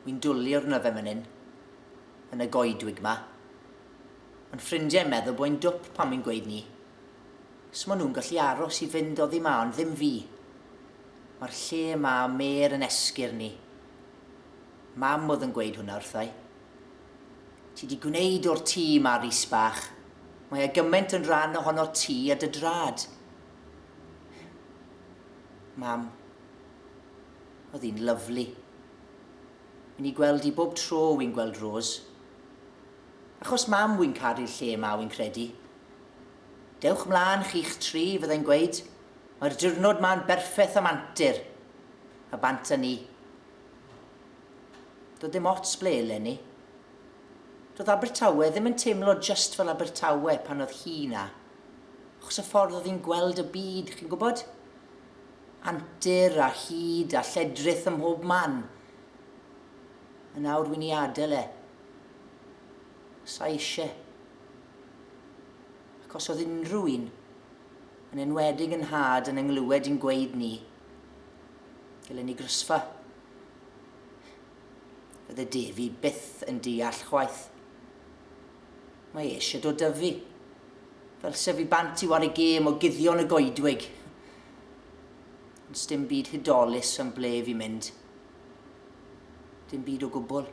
Wy'n dwlio arno fe fan hyn, yn y goedwig ma. Ond ffrindiau'n meddwl bod e'n dwp pan wy'n gweud ni. Os maen nhw'n gallu aros i fynd oddi ma, ond ddim fi. Mae'r lle yma mer yn esgyr ni. Mam oedd yn gweud hwnna wrthai. Ti di gwneud o'r tŷ ma, Rhys bach. Mae e gymaint yn rhan ohono ti a dy drad. Mam, oedd hi'n lyflu. Wy'n i gweld hi bob tro wy'n gweld Rhys. Achos mam wy'n caru'r lle yma wy'n credu. Dewch mlaen chi'ch tri, fyddai'n gweud. Mae'r diwrnod ma'n berffeth am antur. A bant â ni. Doedd dim ots ble eleni. Doedd Abertawe ddim yn teimlo just fel Abertawe pan oedd hi na. Achos y ffordd oedd hi'n gweld y byd, chi'n gwybod? Antur a hyd a lledrith ym mhob man. A nawr wy'n i adael e. Sa eisiau. Ac os oedd unrhyw un, yn enwedig yn had yn ynglywed i'n gweud ni, gylen ni grysfa. Fydde Defi byth yn deall chwaith. Mae eisiau dod â fi. Fel sef i bant i war y gêm o guddion y goedwig. Ond dim byd hudolus am ble fi'n mynd. Dim byd o gwbl.